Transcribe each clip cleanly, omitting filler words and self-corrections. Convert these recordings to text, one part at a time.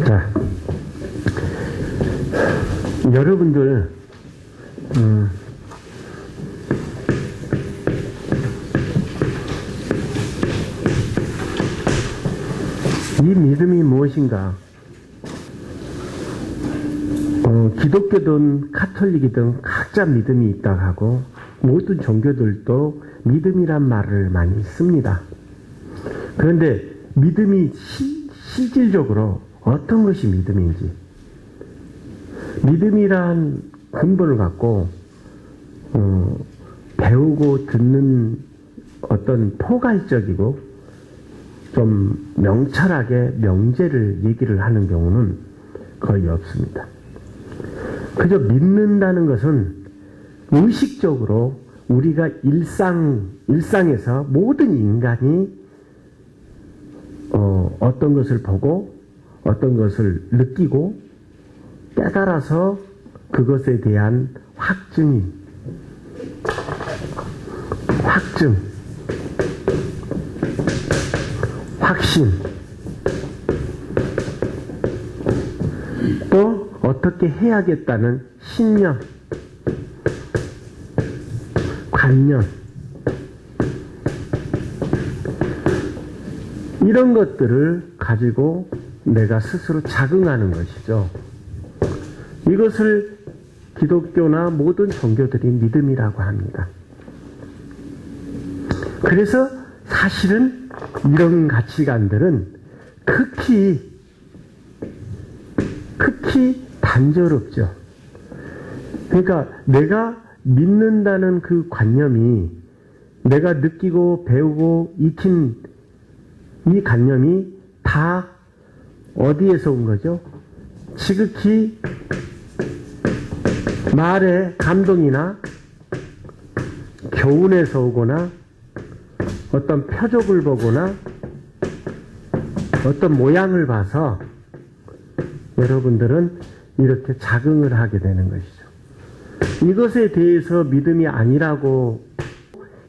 자, 여러분들, 이 믿음이 무엇인가? 기독교든 카톨릭이든 각자 믿음이 있다 하고 모든 종교들도 믿음이란 말을 많이 씁니다. 그런데 믿음이 실질적으로 어떤 것이 믿음인지, 믿음이란 근본을 갖고 배우고 듣는 어떤 포괄적이고 좀 명철하게 명제를 얘기를 하는 경우는 거의 없습니다. 그저 믿는다는 것은 의식적으로 우리가 일상에서 모든 인간이 어떤 것을 보고 어떤 것을 느끼고 깨달아서 그것에 대한 확증, 확신, 또 어떻게 해야겠다는 신념, 관념, 이런 것들을 가지고 내가 스스로 작응하는 것이죠. 이것을 기독교나 모든 종교들이 믿음이라고 합니다. 그래서 사실은 이런 가치관들은 극히 단조롭죠. 그러니까 내가 믿는다는 그 관념이, 내가 느끼고 배우고 익힌 이 관념이 다 어디에서 온 거죠? 지극히 말의 감동이나 교훈에서 오거나 어떤 표적을 보거나 어떤 모양을 봐서 여러분들은 이렇게 작응을 하게 되는 것이죠. 이것에 대해서 믿음이 아니라고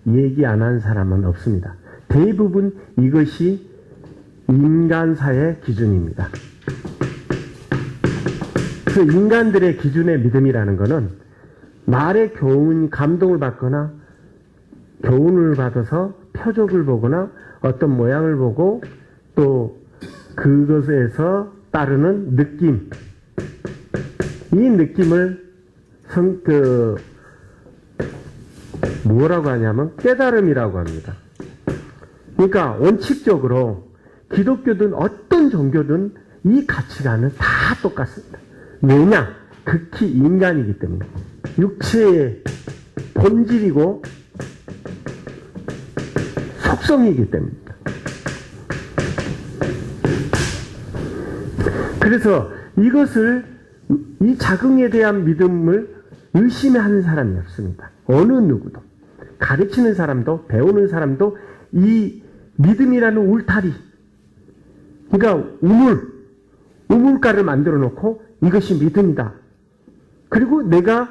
얘기 안 한 사람은 없습니다. 대부분 이것이 인간사의 기준입니다. 그 인간들의 기준의 믿음이라는 것은 말의 교훈, 감동을 받거나 교훈을 받아서 표적을 보거나 어떤 모양을 보고 또 그것에서 따르는 느낌, 이 느낌을 뭐라고 하냐면 깨달음이라고 합니다. 그러니까 원칙적으로 기독교든 어떤 종교든 이 가치관은 다 똑같습니다. 왜냐? 극히 인간이기 때문에. 육체의 본질이고 속성이기 때문입니다. 그래서 이 자긍에 대한 믿음을 의심하는 사람이 없습니다. 어느 누구도. 가르치는 사람도 배우는 사람도 이 믿음이라는 울타리, 그러니까 우물가를 만들어 놓고 이것이 믿음이다. 그리고 내가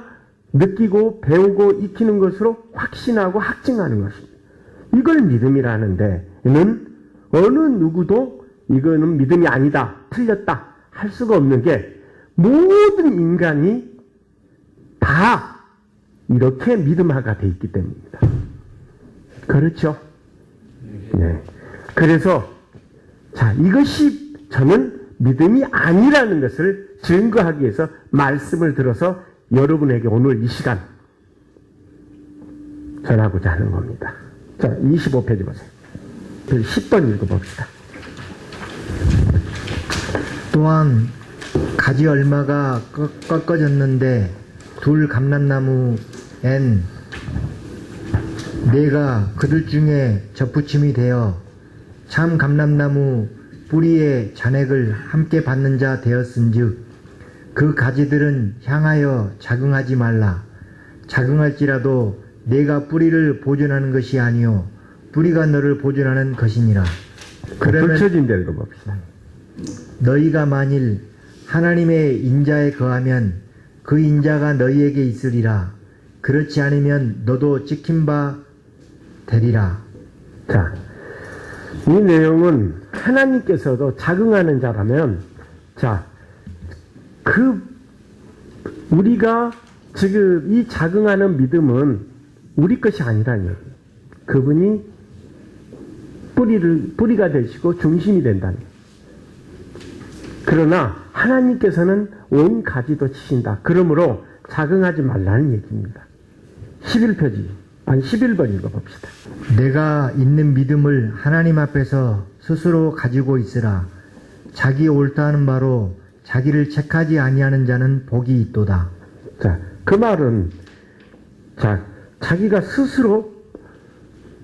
느끼고 배우고 익히는 것으로 확신하고 확증하는 것입니다. 이걸 믿음이라는 데는 어느 누구도 이거는 믿음이 아니다, 틀렸다 할 수가 없는 게 모든 인간이 다 이렇게 믿음화가 되어 있기 때문입니다. 그렇죠? 네. 그래서 자, 이것이 저는 믿음이 아니라는 것을 증거하기 위해서 말씀을 들어서 여러분에게 오늘 이 시간 전하고자 하는 겁니다. 자, 25페이지 보세요. 10번 읽어봅시다. 또한 가지 얼마가 꺾어졌는데 둘 감람나무엔 내가 그들 중에 접붙임이 되어 참 감람나무 뿌리의 잔액을 함께 받는 자 되었은즉 그 가지들은 향하여 작응하지 말라. 작응할지라도 내가 뿌리를 보존하는 것이 아니요 뿌리가 너를 보존하는 것이니라. 그러면 펼쳐진 대로 봅시다. 너희가 만일 하나님의 인자에 거하면 그 인자가 너희에게 있으리라. 그렇지 않으면 너도 찍힌 바 되리라. 자, 이 내용은 하나님께서도 작응하는 자라면 자, 우리가 지금 이 자긍하는 믿음은 우리 것이 아니라는 얘기예요. 그분이 뿌리가 되시고 중심이 된다는 거예요. 그러나 하나님께서는 온 가지도 치신다. 그러므로 자긍하지 말라는 얘기입니다. 11번 읽어봅시다. 내가 있는 믿음을 하나님 앞에서 스스로 가지고 있으라. 자기 옳다는 바로 자기를 책하지 아니하는 자는 복이 있도다. 자, 그 말은 자기가 스스로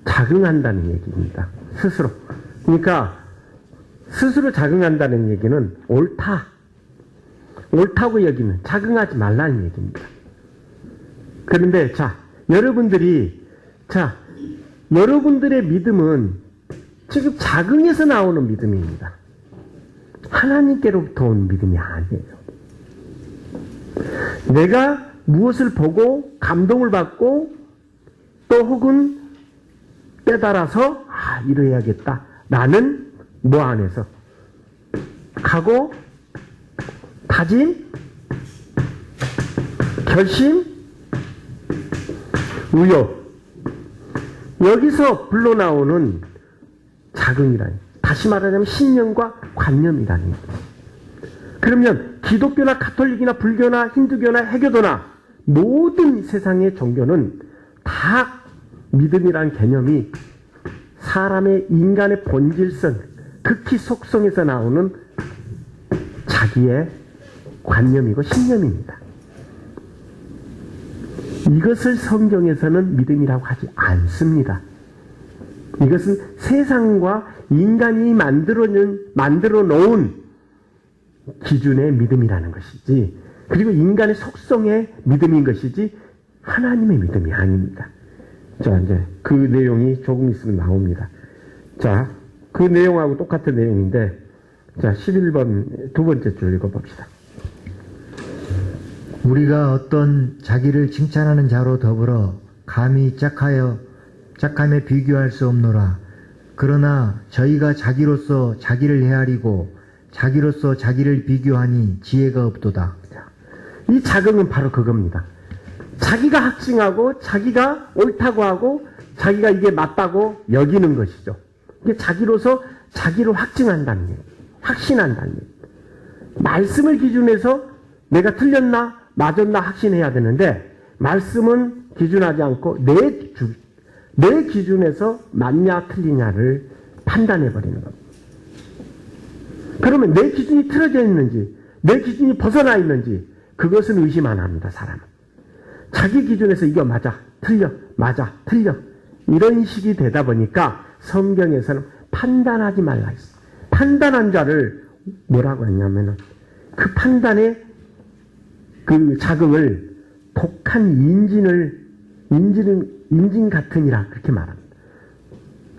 자긍한다는 얘기입니다. 스스로. 그러니까 스스로 자긍한다는 얘기는 옳다고 여기는 자긍하지 말라는 얘기입니다. 그런데 여러분들의 믿음은 지금 자긍에서 나오는 믿음입니다. 하나님께로부터 온 믿음이 아니에요. 내가 무엇을 보고 감동을 받고 또 혹은 깨달아서 이래야겠다. 나는 뭐 안에서 각오, 다짐, 결심, 의욕 여기서 불러나오는 자긍이라니 다시 말하자면 신념과 관념이라는 거예요. 그러면 기독교나 가톨릭이나 불교나 힌두교나 해교도나 모든 세상의 종교는 다 믿음이라는 개념이 사람의 인간의 본질성, 극히 속성에서 나오는 자기의 관념이고 신념입니다. 이것을 성경에서는 믿음이라고 하지 않습니다. 이것은 세상과 인간이 만들어 놓은 기준의 믿음이라는 것이지, 그리고 인간의 속성의 믿음인 것이지 하나님의 믿음이 아닙니다. 자, 이제 그 내용이 조금 있으면 나옵니다. 자, 그 내용하고 똑같은 내용인데, 자, 11번 두 번째 줄 읽어봅시다. 우리가 어떤 자기를 칭찬하는 자로 더불어 감히 짝함에 비교할 수 없노라. 그러나 저희가 자기로서 자기를 헤아리고 자기로서 자기를 비교하니 지혜가 없도다. 이 자긍은 바로 그겁니다. 자기가 확증하고 자기가 옳다고 하고 자기가 이게 맞다고 여기는 것이죠. 이게 자기로서 자기를 확증한다는 얘기예요. 확신한다는 얘기예요. 말씀을 기준해서 내가 틀렸나 맞았나 확신해야 되는데, 말씀은 기준하지 않고 내 기준에서 맞냐 틀리냐를 판단해버리는 겁니다. 그러면 내 기준이 틀어져 있는지 내 기준이 벗어나 있는지 그것은 의심 안 합니다. 사람은 자기 기준에서 이거 맞아 틀려 맞아 틀려 이런 식이 되다 보니까 성경에서는 판단하지 말라 했어요. 판단한 자를 뭐라고 했냐면은 그 판단의 그 자긍을 독한 인진 같으니라 그렇게 말합니다.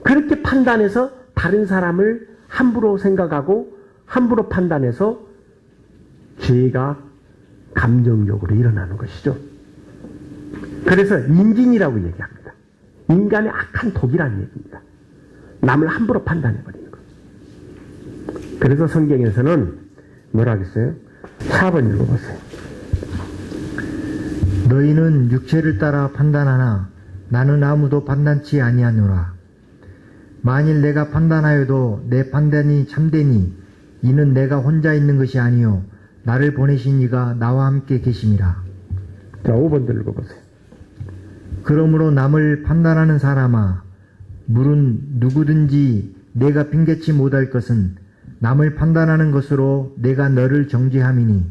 그렇게 판단해서 다른 사람을 함부로 생각하고 함부로 판단해서 죄가 감정적으로 일어나는 것이죠. 그래서 인진이라고 얘기합니다. 인간의 악한 독이라는 얘기입니다. 남을 함부로 판단해버리는 것. 그래서 성경에서는 뭐라 하겠어요? 4번 읽어보세요. 너희는 육체를 따라 판단하나 나는 아무도 판단치 아니하노라. 만일 내가 판단하여도 내 판단이 참되니 이는 내가 혼자 있는 것이 아니요 나를 보내신 이가 나와 함께 계심이라. 자, 5번 읽어보세요. 그러므로 남을 판단하는 사람아, 물은 누구든지 내가 핑계치 못할 것은 남을 판단하는 것으로 내가 너를 정죄함이니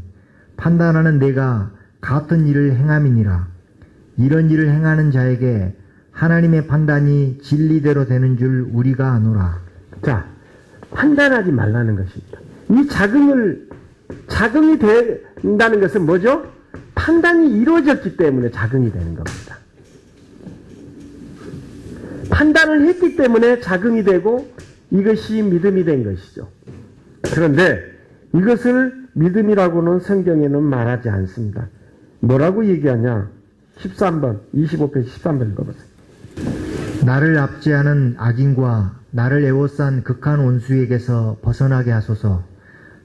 판단하는 내가 같은 일을 행함이니라. 이런 일을 행하는 자에게 하나님의 판단이 진리대로 되는 줄 우리가 아노라. 자, 판단하지 말라는 것입니다. 이 자긍이 된다는 것은 뭐죠? 판단이 이루어졌기 때문에 자긍이 되는 겁니다. 판단을 했기 때문에 자긍이 되고 이것이 믿음이 된 것이죠. 그런데 이것을 믿음이라고는 성경에는 말하지 않습니다. 뭐라고 얘기하냐? 13번, 25페이지 13번 읽어보세요. 나를 압제하는 악인과 나를 애워싼 극한 원수에게서 벗어나게 하소서.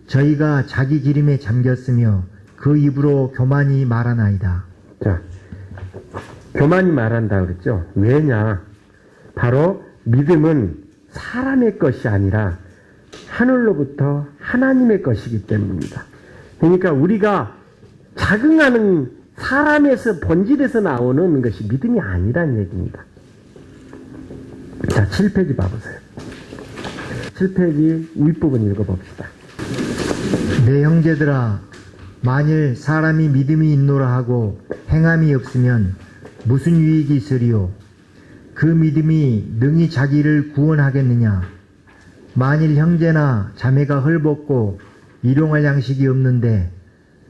저희가 자기 기림에 잠겼으며 그 입으로 교만이 말하나이다. 자, 교만이 말한다 그랬죠. 왜냐? 바로 믿음은 사람의 것이 아니라 하늘로부터 하나님의 것이기 때문입니다. 그러니까 우리가 작용하는 사람에서 본질에서 나오는 것이 믿음이 아니라는 얘기입니다. 자, 7페이지 봐보세요. 7페이지 윗부분 읽어봅시다. 내 형제들아, 만일 사람이 믿음이 있노라 하고 행함이 없으면 무슨 유익이 있으리요? 그 믿음이 능히 자기를 구원하겠느냐? 만일 형제나 자매가 헐벗고 일용할 양식이 없는데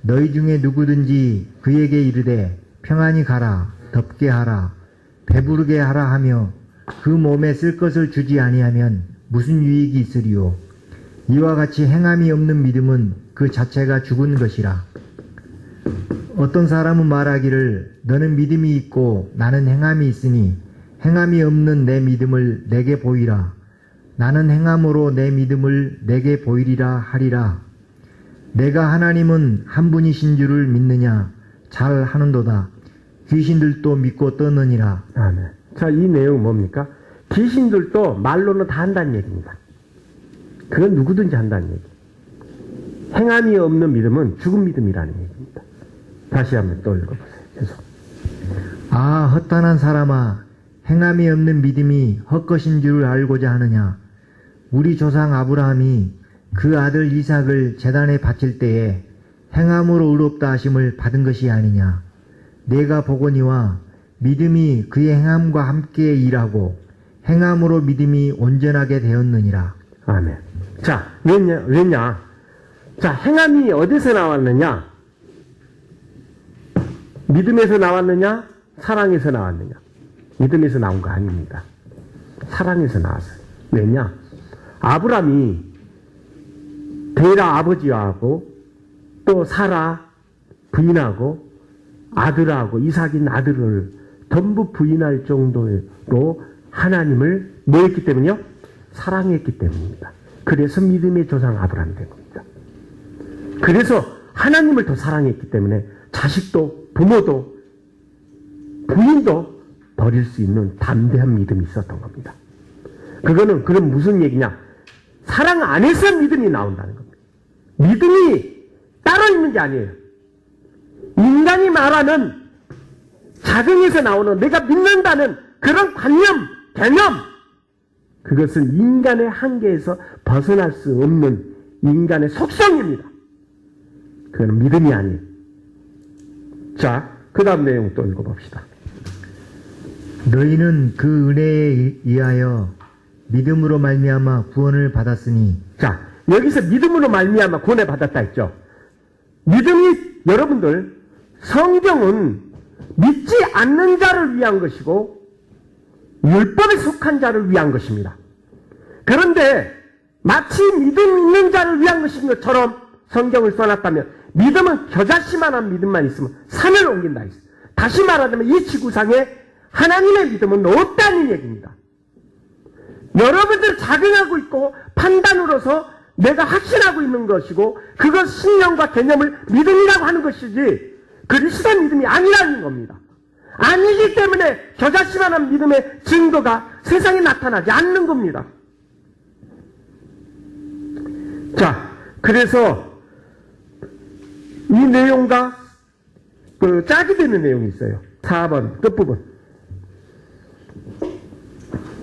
너희 중에 누구든지 그에게 이르되 평안히 가라, 덥게 하라, 배부르게 하라 하며 그 몸에 쓸 것을 주지 아니하면 무슨 유익이 있으리요? 이와 같이 행함이 없는 믿음은 그 자체가 죽은 것이라. 어떤 사람은 말하기를 너는 믿음이 있고 나는 행함이 있으니 행함이 없는 내 믿음을 내게 보이라. 나는 행함으로 내 믿음을 내게 보이리라 하리라. 내가 하나님은 한 분이신 줄을 믿느냐? 잘 하는도다. 귀신들도 믿고 떠느니라. 아멘. 자, 이 내용은 뭡니까? 귀신들도 말로는 다 한다는 얘기입니다. 그건 누구든지 한다는 얘기. 행함이 없는 믿음은 죽은 믿음이라는 얘기입니다. 다시 한번 또 읽어보세요. 계속. 아, 허탄한 사람아, 행함이 없는 믿음이 헛것인 줄을 알고자 하느냐? 우리 조상 아브라함이 그 아들 이삭을 제단에 바칠 때에 행함으로 의롭다 하심을 받은 것이 아니냐? 내가 보거니와 믿음이 그의 행함과 함께 일하고 행함으로 믿음이 온전하게 되었느니라. 아멘. 자, 왜냐? 자, 행함이 어디서 나왔느냐? 믿음에서 나왔느냐? 사랑에서 나왔느냐? 믿음에서 나온 거 아닙니다. 사랑에서 나왔어요. 왜냐? 아브라함이 데라 아버지하고 또 사라 부인하고 아들하고 이삭인 아들을 전부 부인할 정도로 하나님을 뭐 했기 때문이요? 사랑했기 때문입니다. 그래서 믿음의 조상 아브라함이 된 겁니다. 그래서 하나님을 더 사랑했기 때문에 자식도 부모도 부인도 버릴 수 있는 담대한 믿음이 있었던 겁니다. 그거는 그럼 무슨 얘기냐? 사랑 안에서 믿음이 나온다는 겁니다. 믿음이 따로 있는 게 아니에요. 인간이 말하는 자긍에서 나오는 내가 믿는다는 그런 관념, 개념, 그것은 인간의 한계에서 벗어날 수 없는 인간의 속성입니다. 그건 믿음이 아니에요. 자, 그 다음 내용 또 읽어봅시다. 너희는 그 은혜에 의하여 믿음으로 말미암아 구원을 받았으니. 자, 여기서 믿음으로 말미암아 구원을 받았다 했죠. 믿음이 여러분들 성경은 믿지 않는 자를 위한 것이고 율법에 속한 자를 위한 것입니다. 그런데 마치 믿음 있는 자를 위한 것인 것처럼 성경을 써놨다면 믿음은 겨자씨만한 믿음만 있으면 산을 옮긴다 했어요. 다시 말하자면 이 지구상에 하나님의 믿음은 없다는 얘기입니다. 여러분들 작용하고 있고 판단으로서 내가 확신하고 있는 것이고 그것 신념과 개념을 믿음이라고 하는 것이지 그리스도 믿음이 아니라는 겁니다. 아니기 때문에 겨자씨만한 믿음의 증거가 세상에 나타나지 않는 겁니다. 자, 그래서 이 내용과 그 짝이 되는 내용이 있어요. 4번 끝부분.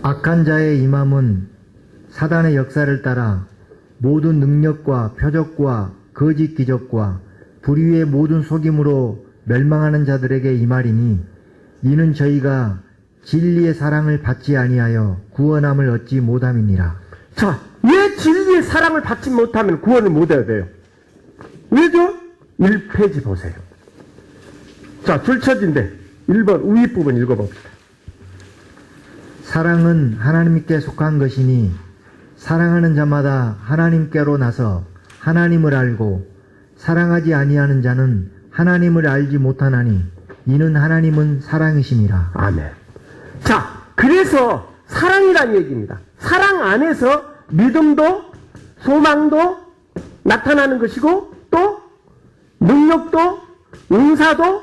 악한 자의 임함은 사단의 역사를 따라 모든 능력과 표적과 거짓 기적과 불의의 모든 속임으로 멸망하는 자들에게 임하리니 이는 저희가 진리의 사랑을 받지 아니하여 구원함을 얻지 못함이니라. 자, 왜 진리의 사랑을 받지 못하면 구원을 못 해야 돼요? 왜죠? 1페이지 보세요. 자, 줄쳐진데 1번 우위 부분 읽어봅시다. 사랑은 하나님께 속한 것이니 사랑하는 자마다 하나님께로 나서 하나님을 알고 사랑하지 아니하는 자는 하나님을 알지 못하나니 이는 하나님은 사랑이심이라. 아멘. 자, 그래서 사랑이란 얘기입니다. 사랑 안에서 믿음도 소망도 나타나는 것이고 또 능력도 은사도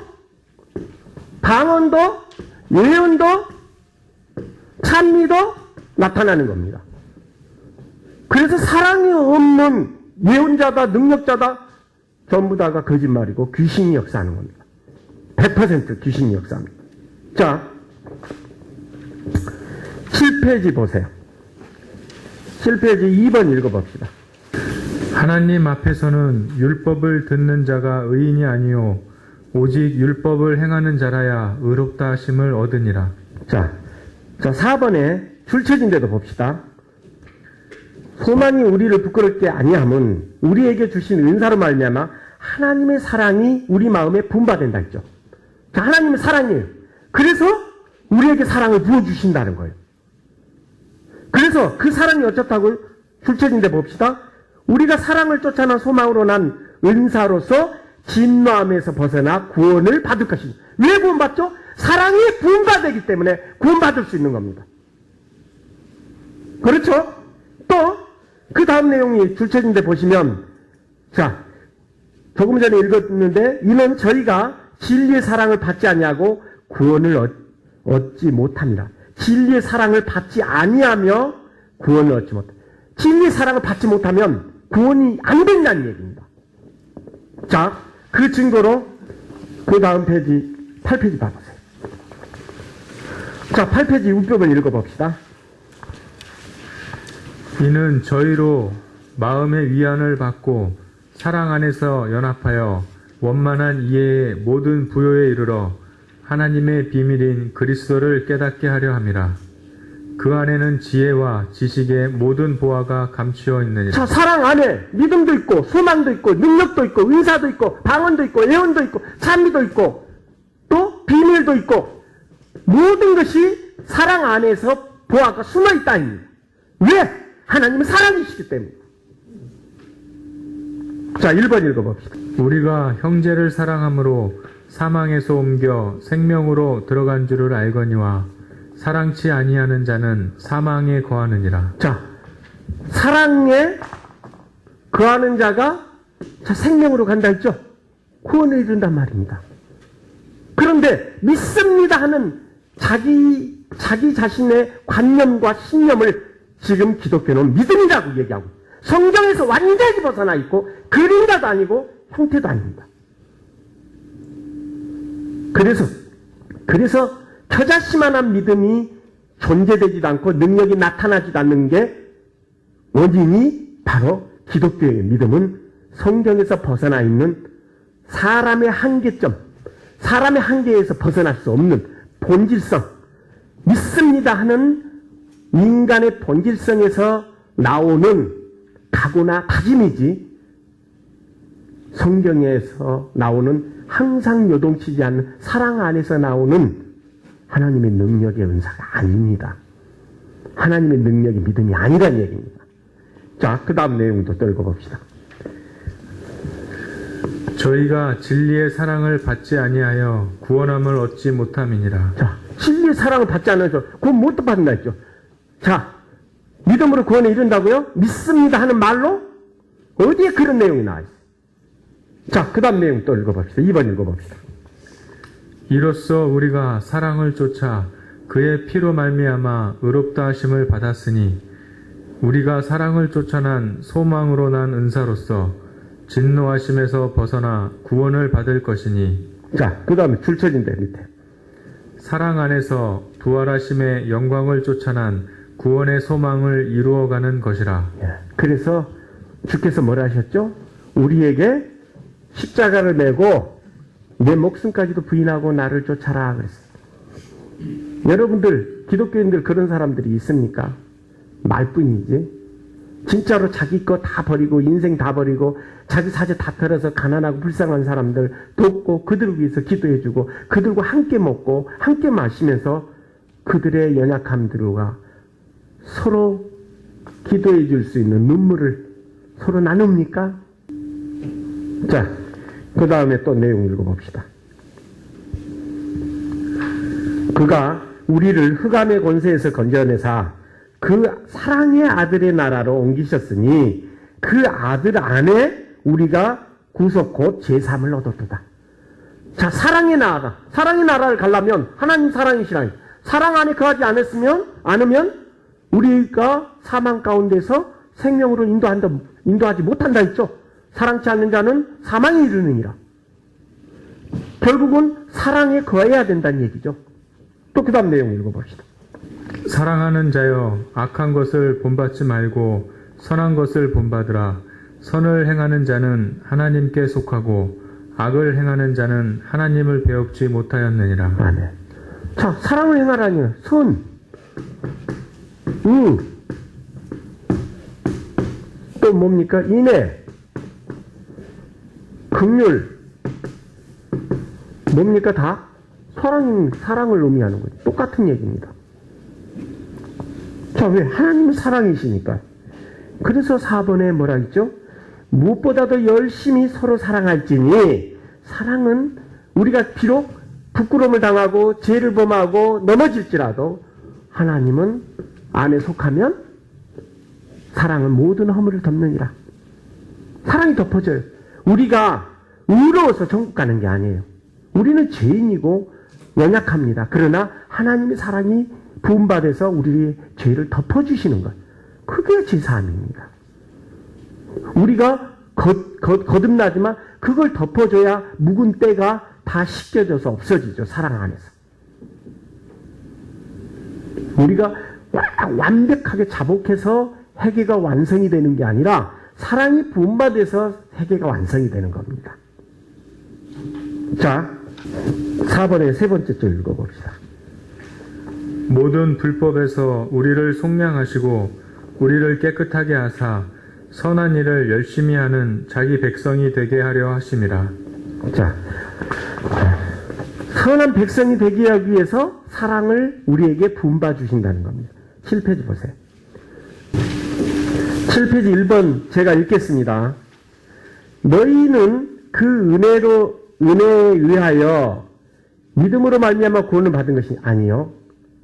방언도 예언도 찬미도 나타나는 겁니다. 그래서 사랑이 없는 예언자다 능력자다 전부 다가 거짓말이고 귀신이 역사하는 겁니다. 100% 귀신이 역사합니다. 자, 7페이지 보세요. 7페이지 2번 읽어봅시다. 하나님 앞에서는 율법을 듣는 자가 의인이 아니요 오직 율법을 행하는 자라야 의롭다 하심을 얻으니라. 자 4번에 줄쳐진데도 봅시다. 소망이 우리를 부끄럽게 아니함은 우리에게 주신 은사로 말미암아 하나님의 사랑이 우리 마음에 분바된다 했죠. 자, 하나님의 사랑이에요. 그래서 우리에게 사랑을 부어주신다는 거예요. 그래서 그 사랑이 어쩌다고요? 줄쳐진데 봅시다. 우리가 사랑을 쫓아난 소망으로 난 은사로서 진노함에서 벗어나 구원을 받을 것입니다. 왜 구원받죠? 사랑이 부음받기 때문에 구원받을 수 있는 겁니다. 그렇죠? 또 그 다음 내용이 줄쳐진 데 보시면 자 조금 전에 읽었는데 이는 저희가 진리의 사랑을 받지 아니하고 구원을 얻지 못합니다. 진리의 사랑을 받지 아니하며 구원을 얻지 못합니다. 진리의 사랑을 받지 못하면 구원이 안 된다는 얘기입니다. 자, 그 증거로 그 다음 페이지 8페이지 봐보세요. 자, 8페이지 우표를 읽어봅시다. 이는 저희로 마음의 위안을 받고 사랑 안에서 연합하여 원만한 이해의 모든 부요에 이르러 하나님의 비밀인 그리스도를 깨닫게 하려 함이라. 그 안에는 지혜와 지식의 모든 보화가 감추어 있느니라. 자, 사랑 안에 믿음도 있고 소망도 있고 능력도 있고 은사도 있고 방언도 있고 예언도 있고 찬미도 있고 또 비밀도 있고 모든 것이 사랑 안에서 보화가 숨어 있다입니다. 왜? 하나님은 사랑이시기 때문에. 자, 1번 읽어봅시다. 우리가 형제를 사랑함으로 사망에서 옮겨 생명으로 들어간 줄을 알거니와 사랑치 아니하는 자는 사망에 거하느니라. 자, 사랑에 거하는 자가 자, 생명으로 간다 했죠? 구원을 이룬단 말입니다. 그런데 믿습니다 하는 자기 자신의 관념과 신념을 지금 기독교는 믿음이라고 얘기하고 성경에서 완전히 벗어나 있고 그림자도 아니고 형태도 아닙니다. 그래서 겨자씨만한 믿음이 존재되지도 않고 능력이 나타나지도 않는 게 원인이 바로 기독교의 믿음은 성경에서 벗어나 있는 사람의 한계점, 사람의 한계에서 벗어날 수 없는 본질성, 믿습니다 하는 인간의 본질성에서 나오는 각오나 다짐이지 성경에서 나오는 항상 요동치지 않는 사랑 안에서 나오는 하나님의 능력의 은사가 아닙니다. 하나님의 능력이 믿음이 아니라는 얘기입니다. 자, 그 다음 내용도 또 읽어봅시다. 저희가 진리의 사랑을 받지 아니하여 구원함을 얻지 못함이니라. 자, 진리의 사랑을 받지 않아서 구원 못 받는다 했죠. 자, 믿음으로 구원에 이른다고요? 믿습니다 하는 말로? 어디에 그런 내용이 나와 있어요? 자, 그 다음 내용 또 읽어봅시다. 2번 읽어봅시다. 이로써 우리가 사랑을 쫓아 그의 피로 말미암아 의롭다 하심을 받았으니 우리가 사랑을 쫓아난 소망으로 난 은사로서 진노하심에서 벗어나 구원을 받을 것이니. 자, 그 다음에 줄쳐진대 밑에. 사랑 안에서 부활하심의 영광을 쫓아난 구원의 소망을 이루어가는 것이라. 그래서 주께서 뭐라 하셨죠? 우리에게 십자가를 메고 내 목숨까지도 부인하고 나를 쫓아라 그랬어요. 여러분들 기독교인들 그런 사람들이 있습니까? 말뿐이지. 진짜로 자기 거 다 버리고 인생 다 버리고 자기 사재 다 털어서 가난하고 불쌍한 사람들 돕고 그들을 위해서 기도해주고 그들과 함께 먹고 함께 마시면서 그들의 연약함들과 서로 기도해 줄 수 있는 눈물을 서로 나눕니까? 자, 그 다음에 또 내용 읽어봅시다. 그가 우리를 흑암의 권세에서 건져내사 그 사랑의 아들의 나라로 옮기셨으니 그 아들 안에 우리가 구속 곧 제3을 얻었도다. 자, 사랑의 나라를 가려면 하나님 사랑이시라니. 사랑 안에 거하지 않으면 우리가 사망 가운데서 생명으로 인도하지 못한다 했죠. 사랑치 않는 자는 사망에 이르느니라. 결국은 사랑에 거해야 된다는 얘기죠. 또 그 다음 내용 읽어봅시다. 사랑하는 자여 악한 것을 본받지 말고 선한 것을 본받으라. 선을 행하는 자는 하나님께 속하고 악을 행하는 자는 하나님을 배웁지 못하였느니라. 아멘. 자, 사랑을 행하라니 선, 또 뭡니까? 인애, 긍휼, 뭡니까? 다 사랑을 의미하는 거죠. 똑같은 얘기입니다. 자, 왜? 하나님은 사랑이시니까. 그래서 4번에 뭐라 했죠? 무엇보다도 열심히 서로 사랑할지니, 사랑은 우리가 비록 부끄러움을 당하고 죄를 범하고 넘어질지라도 하나님은 안에 속하면 사랑은 모든 허물을 덮느니라. 사랑이 덮어져요. 우리가 의로워서 천국 가는 게 아니에요. 우리는 죄인이고 연약합니다. 그러나 하나님의 사랑이 부음받아서 우리의 죄를 덮어주시는 것. 그게 제사함입니다. 우리가 거듭나지만 그걸 덮어줘야 묵은 때가 다 씻겨져서 없어지죠. 사랑 안에서. 우리가 완벽하게 자복해서 회개가 완성이 되는 게 아니라 사랑이 부음받아서 회개가 완성이 되는 겁니다. 자, 4번의 세 번째 줄 읽어봅시다. 모든 불법에서 우리를 속량하시고 우리를 깨끗하게 하사 선한 일을 열심히 하는 자기 백성이 되게 하려 하심이라. 자, 선한 백성이 되게 하기 위해서 사랑을 우리에게 부음봐 주신다는 겁니다. 7페이지 보세요. 7페이지 1번 제가 읽겠습니다. 너희는 그 은혜에 의하여 믿음으로 말미암아 구원을 받은 것이 아니요.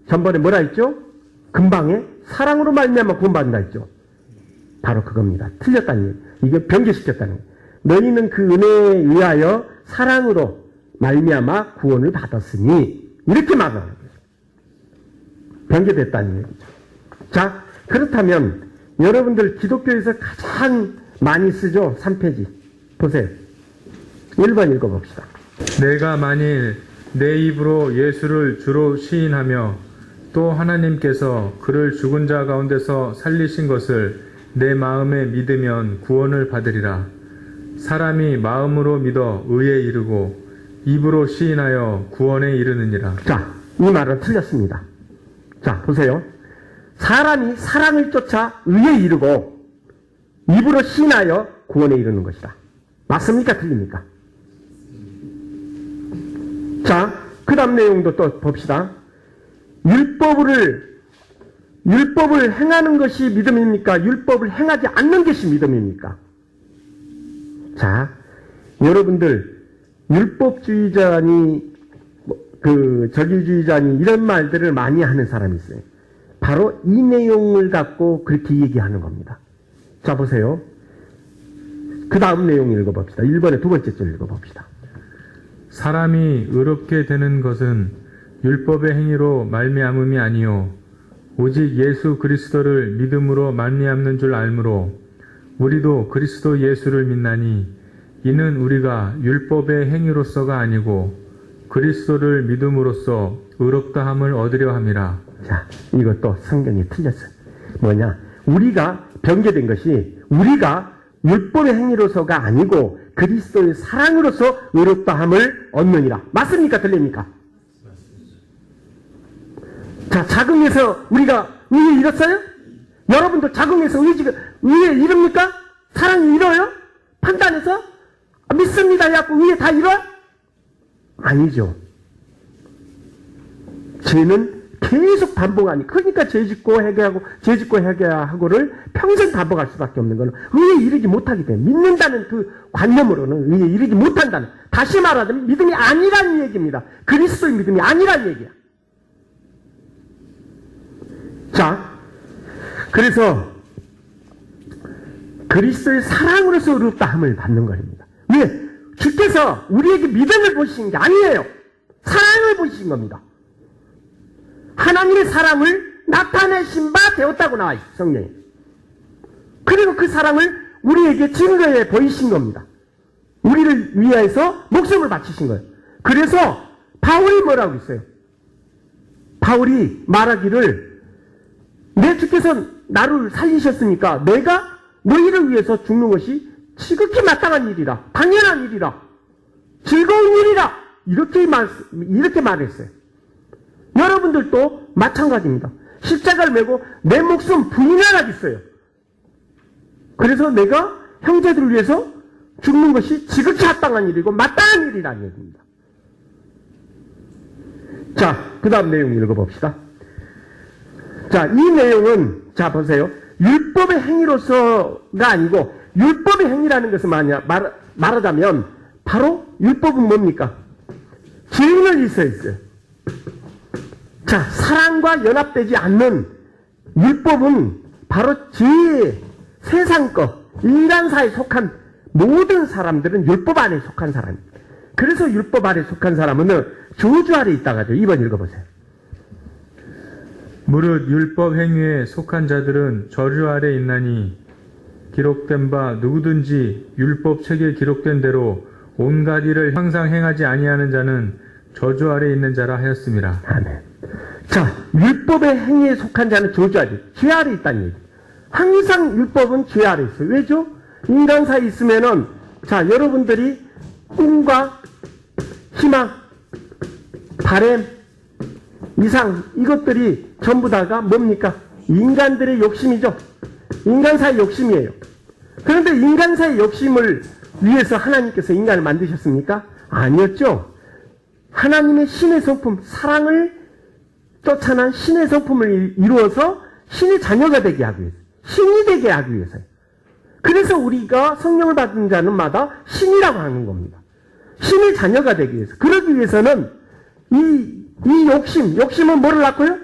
전번에 뭐라 했죠? 금방에 사랑으로 말미암아 구원받는다 했죠. 바로 그겁니다. 틀렸다는 얘기. 이게 변개시켰다는 거예요. 너희는 그 은혜에 의하여 사랑으로 말미암아 구원을 받았으니 이렇게 말하는 거죠. 변개됐다는 얘기죠. 자, 그렇다면 여러분들 기독교에서 가장 많이 쓰죠? 3페이지 보세요. 1번 읽어봅시다. 내가 만일 내 입으로 예수를 주로 시인하며 또 하나님께서 그를 죽은 자 가운데서 살리신 것을 내 마음에 믿으면 구원을 받으리라. 사람이 마음으로 믿어 의에 이르고 입으로 시인하여 구원에 이르느니라. 자, 이 말은 틀렸습니다. 자, 보세요. 사람이 사랑을 쫓아 의에 이르고 입으로 시인하여 구원에 이르는 것이다. 맞습니까? 틀립니까? 자, 그 다음 내용도 또 봅시다. 율법을 행하는 것이 믿음입니까? 율법을 행하지 않는 것이 믿음입니까? 자, 여러분들 율법주의자니 절기주의자니 이런 말들을 많이 하는 사람이 있어요. 바로 이 내용을 갖고 그렇게 얘기하는 겁니다. 자, 보세요. 그 다음 내용 읽어봅시다. 1번의 두 번째 줄 읽어봅시다. 사람이 의롭게 되는 것은 율법의 행위로 말미암음이 아니요 오직 예수 그리스도를 믿음으로 말미암는 줄 알므로 우리도 그리스도 예수를 믿나니 이는 우리가 율법의 행위로서가 아니고 그리스도를 믿음으로써 의롭다함을 얻으려 함이라. 자, 이것도 성경이 틀렸어요. 뭐냐? 우리가 변개된 것이 우리가 율법의 행위로서가 아니고 그리스도의 사랑으로서 의롭다함을 얻느니라. 맞습니까? 틀립니까? 자, 자궁에서 우리가 의에 이뤘어요? 여러분도 자궁에서 의에 이릅니까? 사랑이 이뤄요? 판단해서? 믿습니다. 해갖고 의에 다 이뤄? 아니죠. 죄는 계속 반복하니, 그러니까 죄 짓고 회개하고를 평생 반복할 수밖에 없는 거는 의에 이르지 못하기 때문에, 믿는다는 그 관념으로는 의에 이르지 못한다는, 다시 말하자면 믿음이 아니라는 얘기입니다. 그리스도의 믿음이 아니라는 얘기야. 자, 그래서 그리스도의 사랑으로서 의롭다 함을 받는 것입니다. 왜? 주께서 우리에게 믿음을 보이신 게 아니에요. 사랑을 보이신 겁니다. 하나님의 사랑을 나타내신 바 되었다고 나와 있어요. 성경에. 그리고 그 사랑을 우리에게 증거해 보이신 겁니다. 우리를 위해서 목숨을 바치신 거예요. 그래서 바울이 뭐라고 했어요? 바울이 말하기를 내 주께서 나를 살리셨으니까 내가 너희를 위해서 죽는 것이 지극히 마땅한 일이라, 당연한 일이라, 즐거운 일이라, 이렇게 말했어요. 여러분들도 마찬가지입니다. 십자가를 메고 내 목숨 부인하라겠어요. 그래서 내가 형제들을 위해서 죽는 것이 지극히 합당한 일이고 마땅한 일이라는 얘기입니다. 자, 그 다음 내용 읽어봅시다. 자, 이 내용은, 자, 보세요. 율법의 행위로서가 아니고, 율법의 행위라는 것은 말하자면, 바로 율법은 뭡니까? 죄인을 있어요. 자, 사랑과 연합되지 않는 율법은 바로 죄의 세상 것, 인간사에 속한 모든 사람들은 율법 안에 속한 사람입니다. 그래서 율법 안에 속한 사람은 저주 아래 있다가 하죠. 2번 읽어보세요. 무릇 율법 행위에 속한 자들은 저주 아래 있나니 기록된 바 누구든지 율법 책에 기록된 대로 온갖 일을 항상 행하지 아니하는 자는 저주 아래 있는 자라 하였습니다. 아멘. 자, 율법의 행위에 속한 자는 저주 아래, 죄 아래 있다는 얘기. 항상 율법은 죄 아래 있어요. 왜죠? 인간 사이에 있으면은, 자, 여러분들이 꿈과 희망, 바램, 이상, 이것들이 전부 다가 뭡니까? 인간들의 욕심이죠. 인간 사이 욕심이에요. 그런데 인간 사이 욕심을 위해서 하나님께서 인간을 만드셨습니까? 아니었죠. 하나님의 신의 성품, 사랑을 쫓아난 신의 성품을 이루어서 신의 자녀가 되게 하기 위해서, 신이 되게 하기 위해서요. 그래서 우리가 성령을 받은 자는마다 신이라고 하는 겁니다. 신의 자녀가 되기 위해서. 그러기 위해서는 이 욕심은 뭐를 낳고요?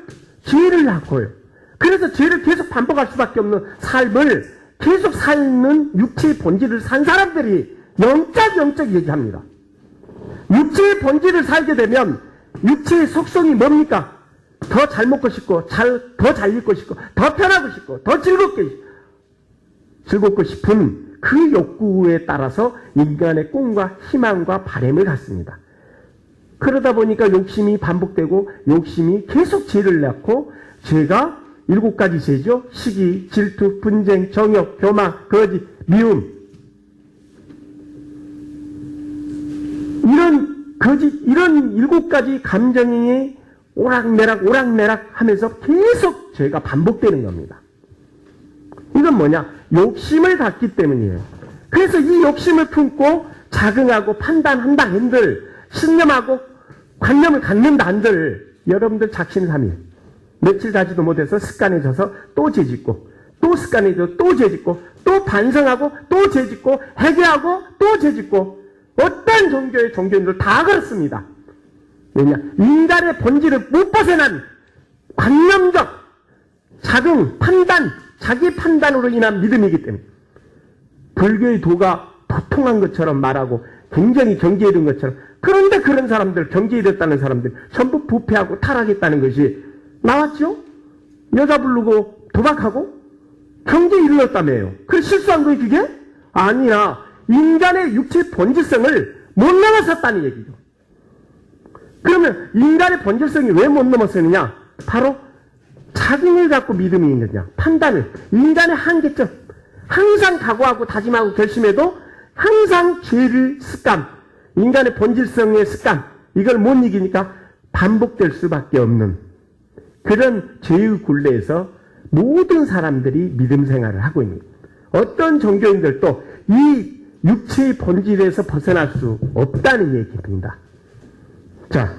죄를 낳고요. 그래서 죄를 계속 반복할 수밖에 없는 삶을 계속 사는 육체의 본질을 산 사람들이 영적 얘기합니다. 육체의 본질을 살게 되면 육체의 속성이 뭡니까? 더 잘 먹고 싶고, 더 잘 입고 싶고, 더 편하고 싶고, 더 즐겁고 싶은 그 욕구에 따라서 인간의 꿈과 희망과 바람을 갖습니다. 그러다 보니까 욕심이 반복되고 욕심이 계속 죄를 낳고 죄가 7가지 죄죠. 시기, 질투, 분쟁, 정욕, 교만, 거짓, 미움. 이런 7가지 감정이 오락내락 하면서 계속 죄가 반복되는 겁니다. 이건 뭐냐? 욕심을 갖기 때문이에요. 그래서 이 욕심을 품고 자긍하고 판단한다 한들, 신념하고 관념을 갖는다 한들, 여러분들 작심 삼일 며칠 가지도 못해서 습관해져서 또 죄짓고, 또 습관해져서 또 죄짓고, 또 반성하고, 또 죄짓고, 회개하고, 또 죄짓고, 어떤 종교의 종교인들 다 그렇습니다. 왜냐? 인간의 본질을 못 벗어난 관념적 자긍, 판단, 자기 판단으로 인한 믿음이기 때문에 불교의 도가 보통한 것처럼 말하고 굉장히 경지에 이른 것처럼, 그런데 그런 사람들, 경지에 이르렀다는 사람들 전부 부패하고 타락했다는 것이 나왔죠? 여자 부르고 도박하고 경지에 이르렀다며요. 그 실수한 거예요 그게? 아니야. 인간의 육체 본질성을 못 넘어섰다는 얘기죠. 그러면 인간의 본질성이 왜 못 넘어서느냐? 바로 자긍을 갖고 믿음이 있느냐? 판단을, 인간의 한계점, 항상 각오하고 다짐하고 결심해도 항상 죄를 습관, 인간의 본질성의 습관, 이걸 못 이기니까 반복될 수밖에 없는 그런 죄의 굴레에서 모든 사람들이 믿음 생활을 하고 있는 거예요. 어떤 종교인들도 이 육체의 본질에서 벗어날 수 없다는 얘기입니다. 자,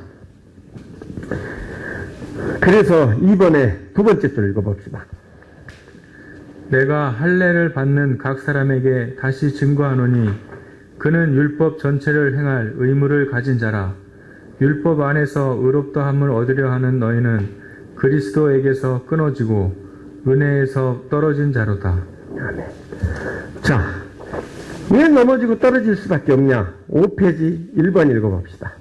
그래서 이번에 두 번째 줄 읽어봅시다. 내가 할례를 받는 각 사람에게 다시 증거하노니 그는 율법 전체를 행할 의무를 가진 자라. 율법 안에서 의롭다함을 얻으려 하는 너희는 그리스도에게서 끊어지고 은혜에서 떨어진 자로다. 아멘. 자, 왜 넘어지고 떨어질 수밖에 없냐? 5페이지 1번 읽어봅시다.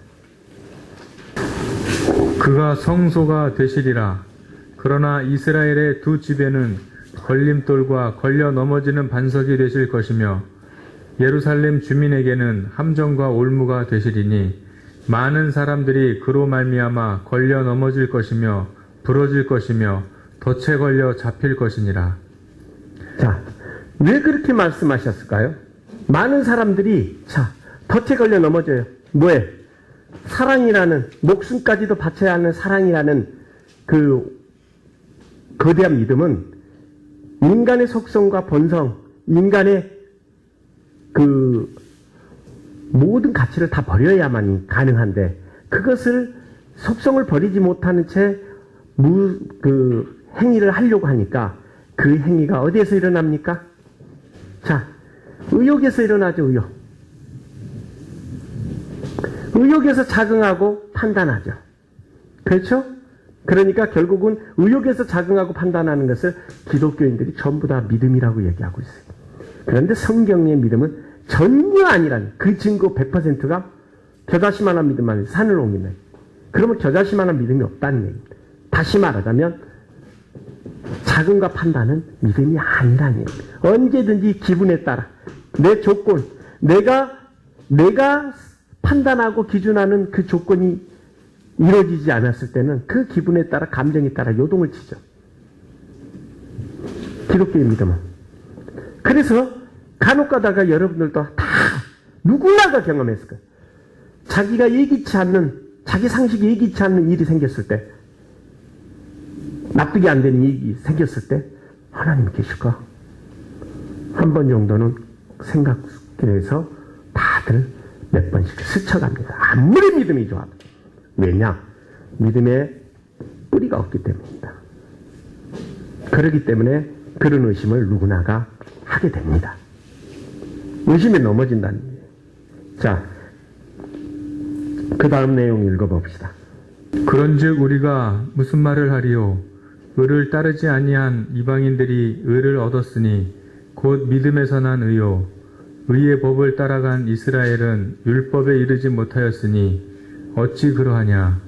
그가 성소가 되시리라. 그러나 이스라엘의 두 집에는 걸림돌과 걸려 넘어지는 반석이 되실 것이며 예루살렘 주민에게는 함정과 올무가 되시리니 많은 사람들이 그로 말미암아 걸려 넘어질 것이며 부러질 것이며 덫에 걸려 잡힐 것이니라. 자, 왜 그렇게 말씀하셨을까요? 많은 사람들이 덫에 걸려 넘어져요. 뭐에? 사랑이라는, 목숨까지도 바쳐야 하는 사랑이라는 그 거대한 믿음은 인간의 속성과 본성, 인간의 그 모든 가치를 다 버려야만 가능한데, 그것을 속성을 버리지 못하는 채 행위를 하려고 하니까 그 행위가 어디에서 일어납니까? 자, 의욕에서 일어나죠, 의욕. 의욕에서 자긍하고 판단하죠. 그렇죠? 그러니까 결국은 의욕에서 자긍하고 판단하는 것을 기독교인들이 전부 다 믿음이라고 얘기하고 있어요. 그런데 성경의 믿음은 전혀 아니라는, 그 증거 100%가 겨자씨만한 믿음만 산을 옮기는, 그러면 겨자씨만한 믿음이 없다는 얘기입니다. 다시 말하자면 자긍과 판단은 믿음이 아니라는 얘기입니다. 언제든지 기분에 따라 내 조건, 내가 판단하고 기준하는 그 조건이 이루어지지 않았을 때는 그 기분에 따라, 감정에 따라 요동을 치죠. 기독교의 믿음은. 그래서 간혹 가다가 여러분들도 다 누구나가 경험했을 거예요. 자기가 예기치 않는, 자기 상식이 예기치 않는 일이 생겼을 때, 납득이 안 되는 일이 생겼을 때 하나님 계실까? 한 번 정도는 생각해서 다들 몇 번씩 스쳐갑니다. 아무리 믿음이 좋아도. 왜냐? 믿음에 뿌리가 없기 때문입니다. 그렇기 때문에 그런 의심을 누구나가 하게 됩니다. 의심에 넘어진다는 얘기예요. 자, 그 다음 내용 읽어봅시다. 그런즉 우리가 무슨 말을 하리요? 의를 따르지 아니한 이방인들이 의를 얻었으니 곧 믿음에서 난 의요. 의의 법을 따라간 이스라엘은 율법에 이르지 못하였으니 어찌 그러하냐?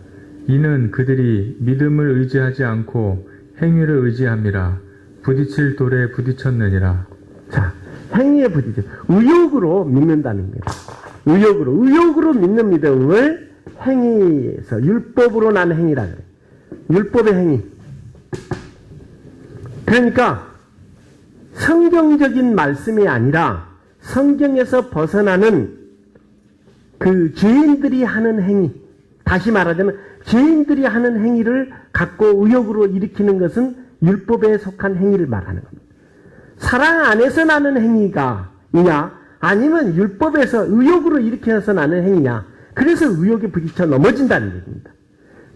이는 그들이 믿음을 의지하지 않고 행위를 의지함이라. 부딪힐 돌에 부딪혔느니라. 자, 행위에 부딪혀. 의욕으로 믿는다는 거예요. 의욕으로 믿는 믿음을 행위에서, 율법으로 난 행위라 그래요. 율법의 행위. 그러니까 성경적인 말씀이 아니라 성경에서 벗어나는 그 죄인들이 하는 행위, 다시 말하자면 죄인들이 하는 행위를 갖고 의욕으로 일으키는 것은 율법에 속한 행위를 말하는 겁니다. 사랑 안에서 나는 행위가 이냐, 아니면 율법에서 의욕으로 일으켜서 나는 행위냐, 그래서 의욕에 부딪혀 넘어진다는 얘기입니다.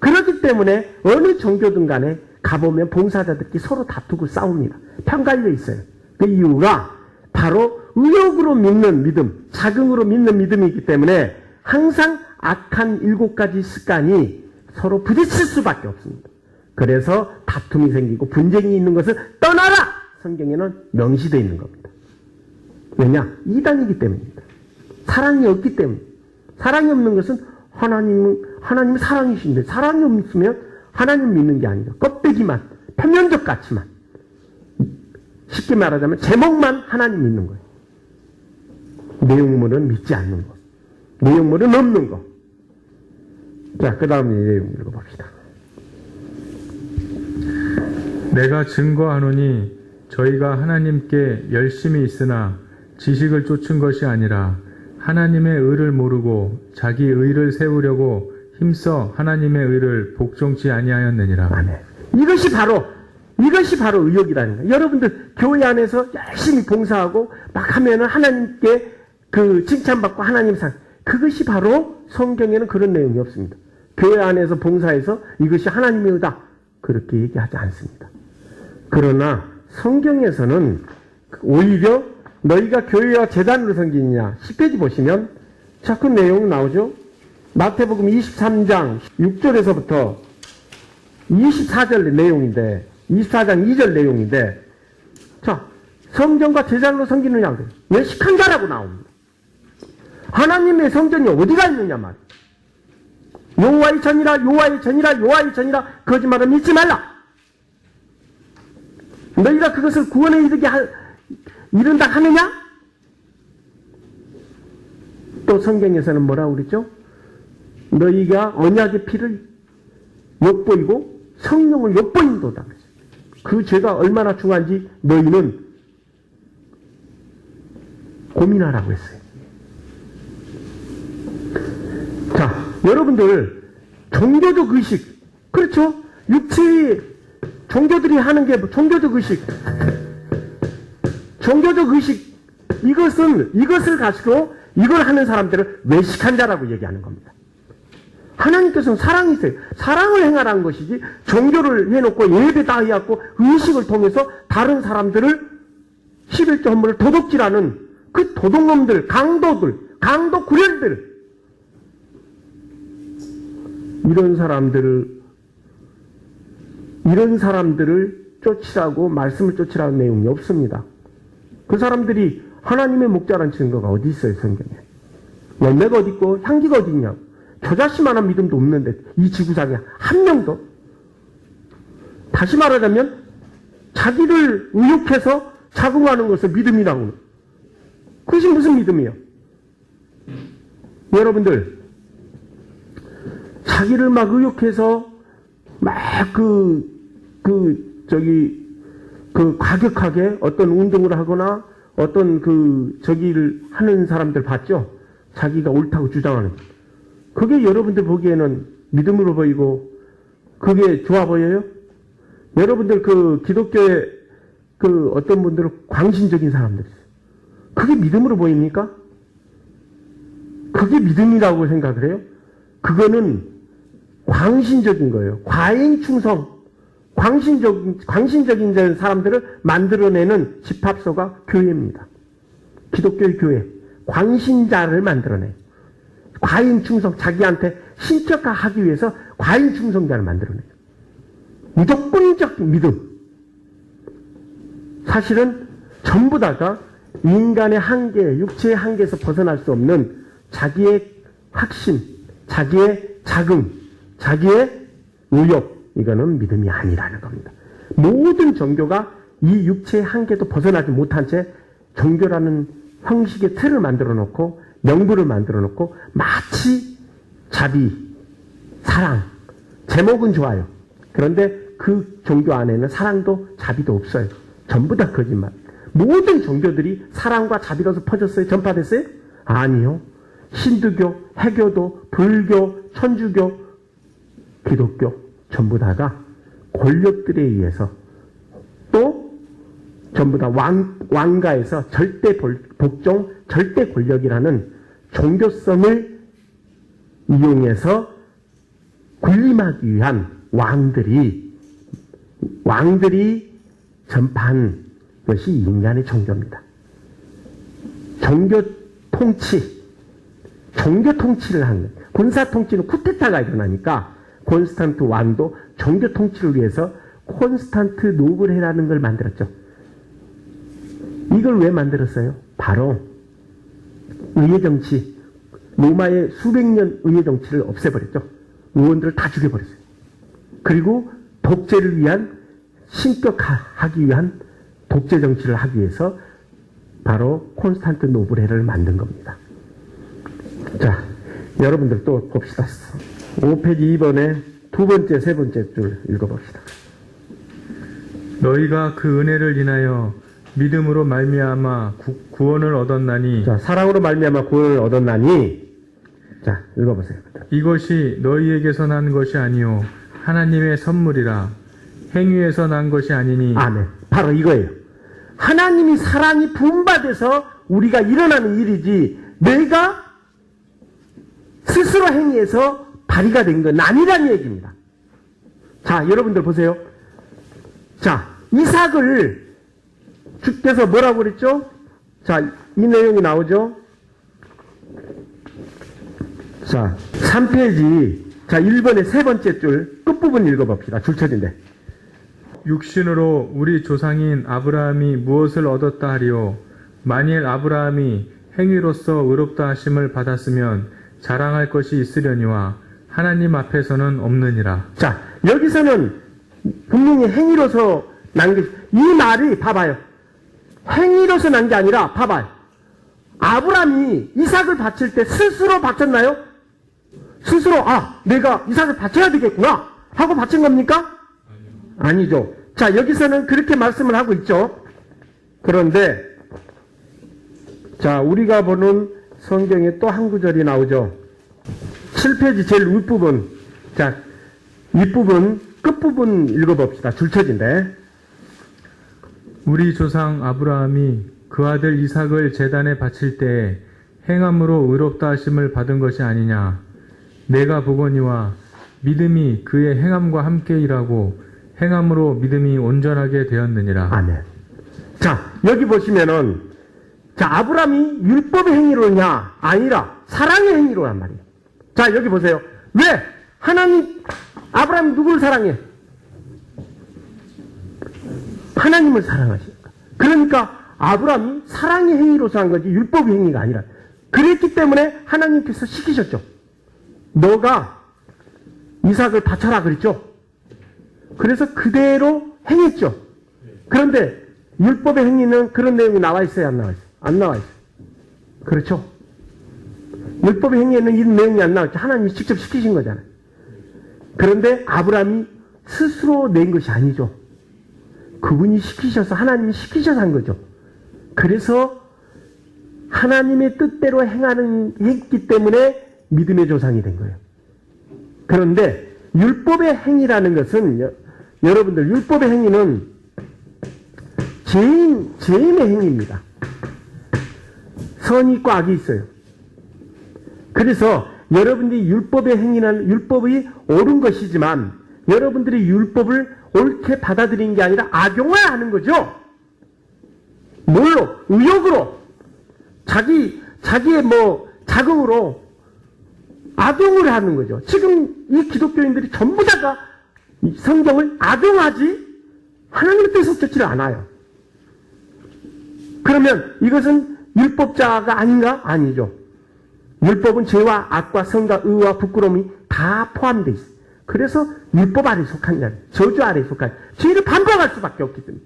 그렇기 때문에 어느 종교든 간에 가보면 봉사자들끼리 서로 다투고 싸웁니다. 편갈려 있어요. 그 이유가 바로 의욕으로 믿는 믿음, 자긍으로 믿는 믿음이기 때문에 항상 악한 7가지 습관이 서로 부딪힐 수밖에 없습니다. 그래서 다툼이 생기고 분쟁이 있는 것을 떠나라! 성경에는 명시되어 있는 겁니다. 왜냐? 이단이기 때문입니다. 사랑이 없기 때문에. 사랑이 없는 것은 하나님은 사랑이신데, 사랑이 없으면 하나님 믿는 게 아니라 껍데기만, 표면적 가치만, 쉽게 말하자면 제목만 하나님 믿는 거예요. 내용물은 믿지 않는 것, 내용물은 없는 것. 자, 그 다음에 내용 읽어봅시다. 내가 증거하노니 저희가 하나님께 열심히 있으나 지식을 쫓은 것이 아니라 하나님의 의를 모르고 자기 의를 세우려고 힘써 하나님의 의를 복종치 아니하였느니라. 아멘. 이것이 바로 의욕이라는 거예요. 여러분들 교회 안에서 열심히 봉사하고 막 하면은 하나님께 그 칭찬받고 하나님 상, 그것이 바로 성경에는 그런 내용이 없습니다. 교회 안에서 봉사해서 이것이 하나님의 의다, 그렇게 얘기하지 않습니다. 그러나 성경에서는 오히려 너희가 교회와 재단으로 섬기느냐, 10페이지 보시면 자, 그 내용 나오죠. 마태복음 23장 6절에서부터 24절 내용인데, 24장 2절 내용인데, 자, 성전과 제사장으로 섬기느냐? 외식한 자라고 나옵니다. 하나님의 성전이 어디가 있느냐 말이에요. 여호와의 전이라 여호와의 전이라 여호와의 전이라 거짓말을 믿지 말라. 너희가 그것을 구원에 이른다 하느냐? 또 성경에서는 뭐라고 그랬죠? 너희가 언약의 피를 엿보이고 성령을 엿보인도다. 그 죄가 얼마나 중요한지 너희는 고민하라고 했어요. 자, 여러분들 종교적 의식, 그렇죠? 육체의 종교들이 하는 게 종교적 의식, 이것을 가지고 이걸 하는 사람들을 외식한 자라고 얘기하는 겁니다. 하나님께서는 사랑이 있어요. 사랑을 행하라는 것이지 종교를 해놓고 예배 다 해갖고 의식을 통해서 다른 사람들을 11조 헌물을 도둑질하는 그 도둑놈들, 강도 구련들, 이런 사람들을 쫓으라고 말씀을 쫓으라는 내용이 없습니다. 그 사람들이 하나님의 목자라는 증거가 어디 있어요, 성경에? 열매가 어디 있고 향기가 어디 있냐? 저자씨만한 믿음도 없는데 이 지구상에 한 명도. 다시 말하자면 자기를 의욕해서 자궁하는 것을 믿음이라고. 그것이 무슨 믿음이에요? 여러분들 자기를 막 의욕해서 막 과격하게 어떤 운동을 하거나 어떤 저기를 하는 사람들 봤죠? 자기가 옳다고 주장하는. 그게 여러분들 보기에는 믿음으로 보이고 그게 좋아 보여요? 여러분들 기독교의 어떤 분들은 광신적인 사람들 있어요. 그게 믿음으로 보입니까? 그게 믿음이라고 생각을 해요? 그거는 광신적인 거예요. 과잉충성, 광신적인 사람들을 만들어내는 집합소가 교회입니다. 기독교의 교회. 광신자를 만들어내요. 과잉충성, 자기한테 신격화하기 위해서 과잉충성자를 만들어내요. 무조건적 믿음. 사실은 전부 다가 인간의 한계, 육체의 한계에서 벗어날 수 없는 자기의 확신, 자기의 자긍, 자기의 의욕, 이거는 믿음이 아니라는 겁니다. 모든 종교가 이 육체의 한계도 벗어나지 못한 채 종교라는 형식의 틀을 만들어 놓고 명분을 만들어 놓고 마치 자비, 사랑, 제목은 좋아요. 그런데 그 종교 안에는 사랑도 자비도 없어요. 전부 다 거짓말. 모든 종교들이 사랑과 자비로서 퍼졌어요? 전파됐어요? 아니요. 힌두교, 해교도, 불교, 천주교, 기독교 전부 다가 권력들에 의해서 또 전부 다 왕가에서 절대 복종, 절대 권력이라는 종교성을 이용해서 군림하기 위한 왕들이 전파한 것이 인간의 종교입니다. 종교 통치를 하는 거예요. 군사 통치는 쿠데타가 일어나니까 콘스탄트 왕도 종교 통치를 위해서 콘스탄트 노블회라는 걸 만들었죠. 이걸 왜 만들었어요? 바로 의회정치, 로마의 수백 년 의회정치를 없애버렸죠. 의원들을 다 죽여버렸어요. 그리고 독재를 위한 신격화하기 위한 독재 정치를 하기 위해서 바로 콘스탄트 노블회를 만든 겁니다. 자, 여러분들 또 봅시다. 5페이지 2번에 두 번째, 세 번째 줄 읽어봅시다. 너희가 그 은혜를 인하여 믿음으로 말미암아 구원을 얻었나니. 자, 사랑으로 말미암아 구원을 얻었나니. 자, 읽어보세요. 이것이 너희에게서 난 것이 아니요 하나님의 선물이라. 행위에서 난 것이 아니니. 아멘. 바로 이거예요. 하나님이 사랑이 분바돼서 우리가 일어나는 일이지 내가 스스로 행위해서 발휘가 된 건 아니라는 얘기입니다. 자, 여러분들 보세요. 자, 이삭을 주께서 뭐라고 그랬죠? 자, 이 내용이 나오죠? 자, 3페이지. 자, 1번의 세 번째 줄 끝부분 읽어봅시다. 줄쳐진데. 육신으로 우리 조상인 아브라함이 무엇을 얻었다 하리요? 만일 아브라함이 행위로서 의롭다 하심을 받았으면 자랑할 것이 있으려니와 하나님 앞에서는 없느니라. 자, 여기서는 분명히 행위로서 난 게, 이 말이 봐봐요. 행위로서 난 게 아니라, 봐봐요. 아브라함이 이삭을 바칠 때 스스로 바쳤나요? 스스로, 내가 이삭을 바쳐야 되겠구나 하고 바친 겁니까? 아니죠. 자, 여기서는 그렇게 말씀을 하고 있죠. 그런데, 자, 우리가 보는 성경에 또 한 구절이 나오죠. 7페이지 제일 윗부분. 자, 윗부분, 끝부분 읽어봅시다. 줄쳐진데. 우리 조상 아브라함이 그 아들 이삭을 제단에 바칠 때에 행함으로 의롭다 하심을 받은 것이 아니냐. 내가 보거니와 믿음이 그의 행함과 함께 일하고 행함으로 믿음이 온전하게 되었느니라. 아멘. 자, 여기 보시면은, 자, 아브라함이 율법의 행위로냐? 아니라 사랑의 행위로란 말이에요. 자, 여기 보세요. 왜? 아브라함이 누구를 사랑해? 하나님을 사랑하시니까. 그러니까 아브라함이 사랑의 행위로서 한 거지 율법의 행위가 아니라. 그랬기 때문에 하나님께서 시키셨죠. 너가 이삭을 바쳐라 그랬죠. 그래서 그대로 행했죠. 그런데 율법의 행위는 그런 내용이 나와 있어요, 안 나와 있어요? 안 나와 있어요. 그렇죠? 율법의 행위에는 이런 내용이 안 나와 있죠. 하나님이 직접 시키신 거잖아요. 그런데 아브라함이 스스로 낸 것이 아니죠. 그분이 시키셔서, 하나님이 시키셔서 한 거죠. 그래서 하나님의 뜻대로 했기 때문에 믿음의 조상이 된 거예요. 그런데 율법의 행위라는 것은, 여러분들, 율법의 행위는 죄인의 행위입니다. 선이 있고 악이 있어요. 그래서 여러분들이 율법의 행위는 율법이 옳은 것이지만 여러분들이 율법을 옳게 받아들이는 게 아니라 악용하는 거죠. 뭘로? 의욕으로. 자기의 자긍으로 악용을 하는 거죠. 지금 이 기독교인들이 전부 다가 성경을 악용하지 하나님의 뜻을 듣지를 않아요. 그러면 이것은 율법자가 아닌가? 아니죠. 율법은 죄와 악과 선과 의와 부끄러움이 다 포함되어 있어요. 그래서 율법 아래 속한 자는 저주 아래 속한 죄를 반복할 수밖에 없기 때문에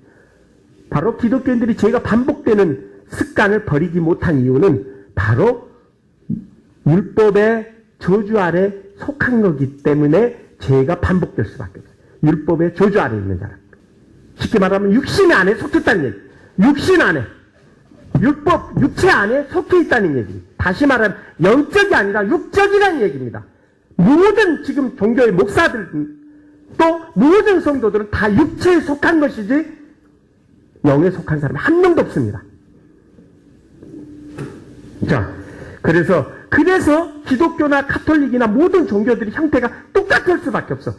바로 기독교인들이 죄가 반복되는 습관을 버리지 못한 이유는 바로 율법의 저주 아래 속한 거기 때문에 죄가 반복될 수밖에 없어요. 율법의 저주 아래 있는 사람. 쉽게 말하면 육신 안에 속했다는 얘기. 육신 안에. 율법, 육체 안에 속해 있다는 얘기입니다. 다시 말하면 영적이 아니라 육적이라는 얘기입니다. 모든 지금 종교의 목사들 또 모든 성도들은 다 육체에 속한 것이지 영에 속한 사람이 한 명도 없습니다. 자, 그래서 기독교나 카톨릭이나 모든 종교들이 형태가 똑같을 수밖에 없어.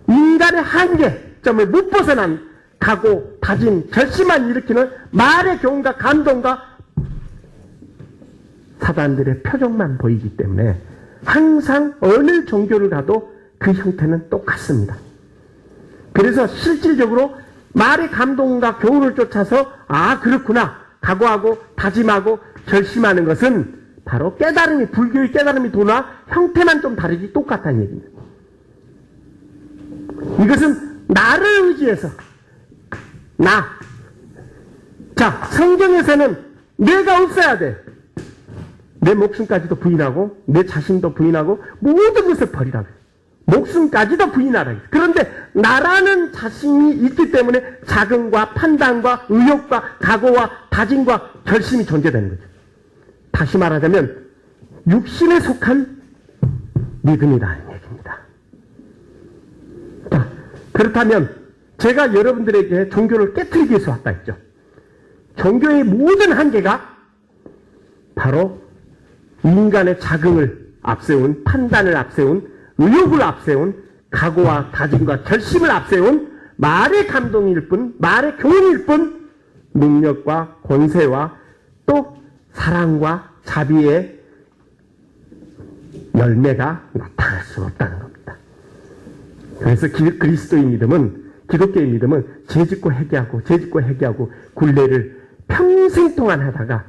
인간의 한계점을 못 벗어난 각오, 다짐, 결심만 일으키는 말의 교훈과 감동과 사단들의 표정만 보이기 때문에 항상 어느 종교를 가도 그 형태는 똑같습니다. 그래서 실질적으로 말의 감동과 교훈을 쫓아서 그렇구나 각오하고 다짐하고 결심하는 것은 바로 깨달음이, 불교의 깨달음이 도나 형태만 좀 다르지 똑같다는 얘기입니다. 이것은 나를 의지해서 자, 성경에서는 내가 없어야 돼. 내 목숨까지도 부인하고 내 자신도 부인하고 모든 것을 버리라고 해요. 목숨까지도 부인하라. 그런데 나라는 자신이 있기 때문에 자긍과 판단과 의욕과 각오와 다짐과 결심이 존재되는 거죠. 다시 말하자면 육신에 속한 믿음이라는 얘기입니다. 자, 그렇다면 제가 여러분들에게 종교를 깨트리기 위해서 왔다 했죠. 종교의 모든 한계가 바로 인간의 자긍을 앞세운, 판단을 앞세운, 의욕을 앞세운, 각오와 다짐과 결심을 앞세운 말의 감동일 뿐, 말의 교훈일 뿐, 능력과 권세와 또 사랑과 자비의 열매가 나타날 수 없다는 겁니다. 그래서 그리스도의 믿음은 기독교의 믿음은 죄짓고 회개하고 죄짓고 회개하고 굴레를 평생 동안 하다가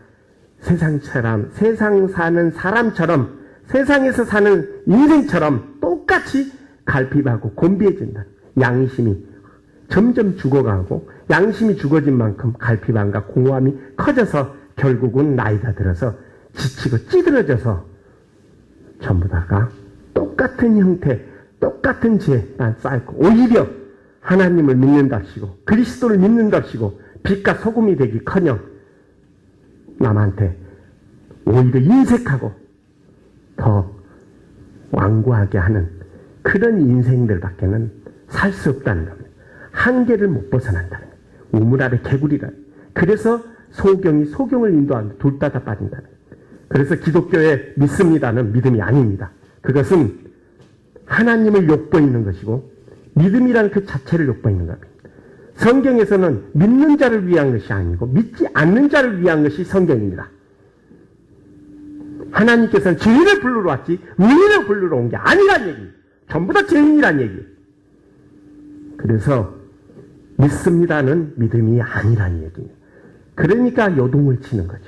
세상 사는 사람처럼 세상에서 사는 인생처럼 똑같이 갈피하고 곤비해진다. 양심이 점점 죽어가고 양심이 죽어진 만큼 갈피반과 공허함이 커져서 결국은 나이가 들어서 지치고 찌들어져서 전부 다가 똑같은 형태, 똑같은 죄만 쌓고 오히려 하나님을 믿는답시고 그리스도를 믿는답시고 빛과 소금이 되기커녕 남한테 오히려 인색하고 더 완고하게 하는 그런 인생들밖에는 살 수 없다는 겁니다. 한계를 못 벗어난다는 거예요. 우물 아래 개구리라. 그래서 소경을 인도하는데 둘 다 빠진다는 거예요. 그래서 기독교에 믿습니다는 믿음이 아닙니다. 그것은 하나님을 욕보이는 것이고 믿음이란 그 자체를 욕보이는 겁니다. 성경에서는 믿는 자를 위한 것이 아니고 믿지 않는 자를 위한 것이 성경입니다. 하나님께서는 죄인을 부르러 왔지 의인을 부르러 온 게 아니란 얘기입니다. 전부 다 죄인이란 얘기예요. 그래서 믿습니다는 믿음이 아니란 얘기예요. 그러니까 요동을 치는 거죠.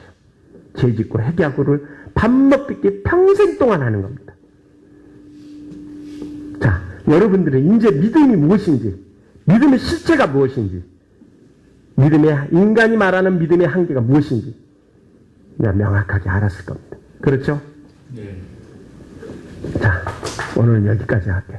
죄짓고 회개하고를 밥 먹기 평생 동안 하는 겁니다. 자, 여러분들은 이제 믿음이 무엇인지, 믿음의 실체가 무엇인지, 인간이 말하는 믿음의 한계가 무엇인지 명확하게 알았을 겁니다. 그렇죠? 네. 자, 오늘 여기까지 할게요.